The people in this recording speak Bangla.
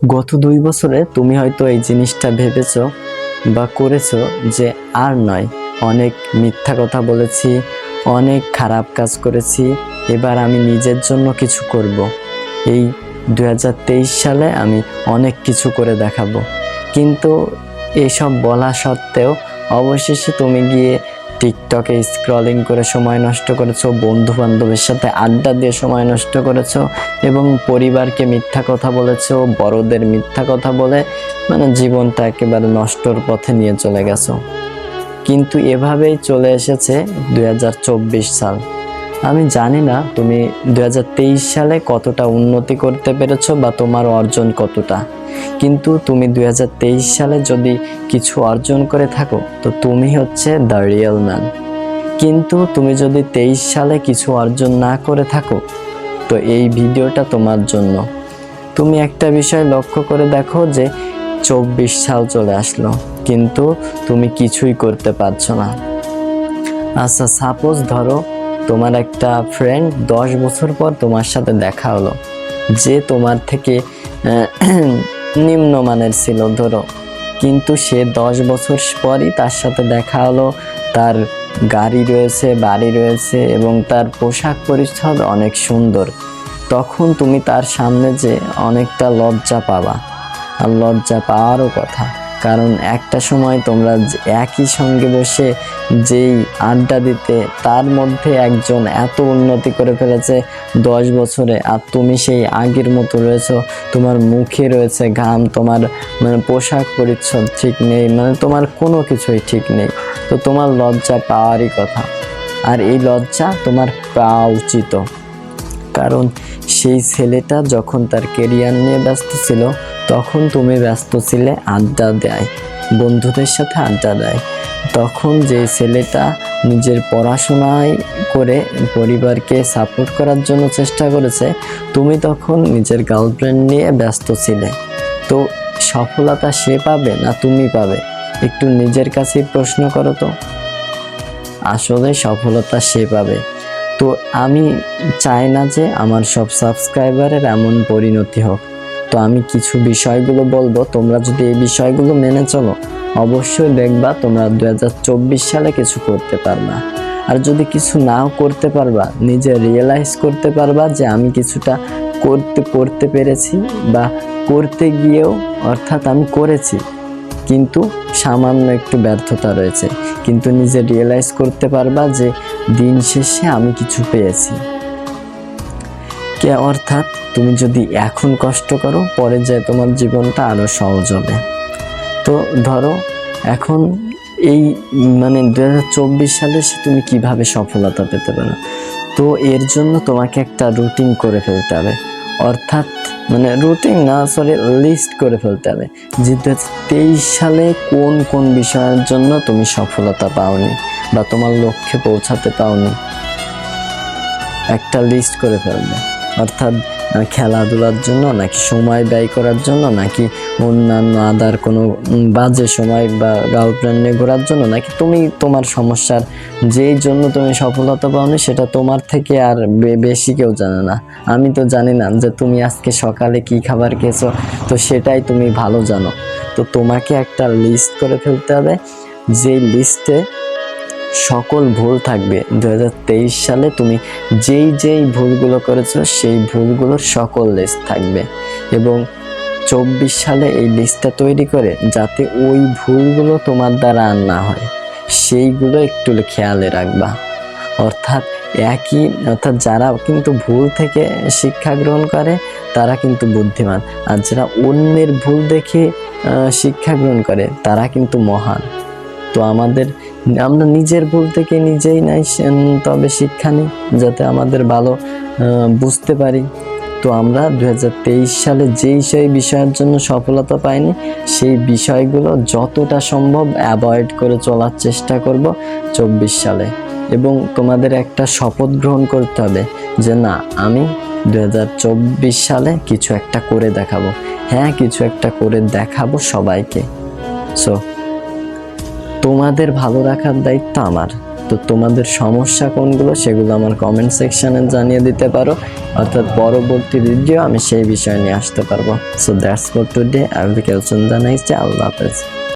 গত 2 বছরে তুমি হয়তো এই জিনিসটা ভেবেছো বা করেছো যে আর নয়, অনেক মিথ্যা কথা বলেছি, অনেক খারাপ কাজ করেছি, এবার আমি নিজের জন্য কিছু করব। এই 2023 সালে আমি অনেক কিছু করে দেখাবো। কিন্তু এসব বলা সত্ত্বেও অবশেষে তুমি গিয়ে টিকটকে স্ক্রলিং করে সময় নষ্ট করেছো, বন্ধু বান্ধবের সাথে আড্ডা দিয়ে সময় নষ্ট করেছো এবং পরিবারকে মিথ্যা কথা বলেছো, বড়দের মিথ্যা কথা বলে জীবনটা একেবারে নষ্টর পথে নিয়ে চলে গেছো। কিন্তু এভাবেই চলে এসেছে 2024 সাল। আমি জানি না তুমি 2023 সালে কতটা উন্নতি করতে পেরেছো বা তোমার অর্জন কতটা, কিন্তু তুমি 2023 সালে যদি কিছু অর্জন করে থাকো তো তুমি হচ্ছে দ্য রিয়েল ম্যান। কিন্তু তুমি যদি 23 সালে কিছু অর্জন না করে থাকো তো এই ভিডিওটা তোমার জন্য। তুমি একটা বিষয় লক্ষ্য করে দেখো যে 24 সাল চলে আসলো কিন্তু তুমি কিছুই করতে পারছো না। আচ্ছা, সাপোজ ধরো তোমার একটা ফ্রেন্ড 10 বছর পর তোমার সাথে দেখা হলো, যে তোমার থেকে নিম্নমানের ছিল ধরো, কিন্তু সে 10 বছর পরই তার সাথে দেখা হলো, তার গাড়ি রয়েছে, বাড়ি রয়েছে এবং তার পোশাক পরিচ্ছদ অনেক সুন্দর। তখন তুমি তার সামনে যে অনেকটা লজ্জা পাবা, আর লজ্জা পাওয়ারও কথা, কারণ একটা সময় তোমরা একই সঙ্গে বসে যেই আড্ডা দিতে, তার মধ্যে একজন এত উন্নতি করে ফেলেছে 10 বছরে আর তুমি সেই আগের মতো রয়েছো, তোমার মুখে রয়েছে ঘাম, তোমার পোশাক পরিচ্ছদ ঠিক নেই, তোমার কোনো কিছুই ঠিক নেই। তো তোমার লজ্জা পাওয়ারই কথা, আর এই লজ্জা তোমার পাওয়া উচিত। কারণ সেই ছেলেটা যখন তার কেরিয়ার নিয়ে ব্যস্ত ছিল তখন তুমি ব্যস্ত ছিলে আড্ডা দেয়, বন্ধুদের সাথে আড্ডা দেয়। তখন যে ছেলেটা নিজের পড়াশোনায় করে পরিবারকে সাপোর্ট করার জন্য চেষ্টা করেছে, তুমি তখন নিজের গার্লফ্রেন্ড নিয়ে ব্যস্ত ছিলে। তো সফলতা সে পাবে না তুমি পাবে? একটু নিজের কাছেই প্রশ্ন করো তো। আসলে সফলতা সে পাবে। তো আমি চাই না যে আমার সব সাবস্ক্রাইবারের এমন পরিণতি হোক। তো আমি কিছু বিষয়গুলো বলবো, তোমরা যদি এই বিষয়গুলো মেনে চলো অবশ্যই দেখবা তোমরা 2024 সালে কিছু করতে পারবা। আর যদি কিছু নাও করতে পারবা, নিজে রিয়েলাইজ করতে পারবা যে আমি কিছুটা করতে পেরেছি বা করতে গিয়েও, অর্থাৎ আমি করেছি কিন্তু সামান্য একটু ব্যর্থতা রয়েছে, কিন্তু নিজে রিয়েলাইজ করতে পারবা যে দিন শেষে আমি কিছু পেয়েছি। অর্থাৎ তুমি যদি এখন কষ্ট করো পরে যায় তোমার জীবনটা আরো সহজ হবে। তো ধরো এখন এই 2024 সালে তুমি কিভাবে সফলতা পেতে পারো, তো এর জন্য তোমাকে একটা রুটিন করে ফেলতে হবে। অর্থাৎ রুটিন না, লিস্ট করে ফেলতে হবে যে 2023 সালে কোন কোন বিষয়ের জন্য তুমি সফলতা পাওনি বা তোমার লক্ষ্যে পৌঁছাতে পাওনি, একটা লিস্ট করে ফেলবে। অর্থাৎ খেলাধুলার জন্য, নাকি সময় ব্যয় করার জন্য, নাকি অন্যান্য আদার কোনো বাজে সময় বা গার্লফ্রেন্ড নিয়ে ঘোরার জন্য, নাকি তুমি তোমার সমস্যার যেই জন্য তুমি সফলতা পাওনি সেটা তোমার থেকে আর বেশি কেউ জানে না। আমি তো জানি না যে তুমি আজকে সকালে কি খাবার খেয়েছো, তো সেটাই তুমি ভালো জানো। তো তোমাকে একটা লিস্ট করে ফেলতে হবে, যেই লিস্টে সকল ভুল থাকবে। 2023 সালে তুমি যেই ভুলগুলো করেছো সেই ভুলগুলোর সকল লিস্ট থাকবে, এবং 24 সালে এই লিস্টটা তৈরি করে যাতে ওই ভুলগুলো তোমার দ্বারা আর না হয় সেইগুলো একটু খেয়ালে রাখবা। অর্থাৎ যারা কিন্তু ভুল থেকে শিক্ষা গ্রহণ করে তারা কিন্তু বুদ্ধিমান, আর যারা অন্যের ভুল দেখে শিক্ষা গ্রহণ করে তারা কিন্তু মহান। তো আমরা নিজের ভুল থেকে নিজেই নাই তবে শিক্ষা নিই, যাতে আমাদের ভালো বুঝতে পারি। তো আমরা 2023 সালে সেই বিষয়ের জন্য সফলতা পাইনি সেই বিষয়গুলো যতটা সম্ভব অ্যাভয়েড করে চলার চেষ্টা করব 24 সালে। এবং তোমাদের একটা শপথ গ্রহণ করতে হবে যে না, আমি 2024 সালে কিছু একটা করে দেখাবো। হ্যাঁ, কিছু একটা করে দেখাবো সবাইকে। সো তোমাদের ভালো রাখার দায়িত্ব আমার। তো তোমাদের সমস্যা কোনগুলো সেগুলো আমার কমেন্ট সেকশনে জানিয়ে দিতে পারো, অর্থাৎ পরবর্তী ভিডিও আমি সেই বিষয় নিয়ে আসতে পারবো। So that's for today, I will catch you in the next day. আল্লাহ হাফেজ।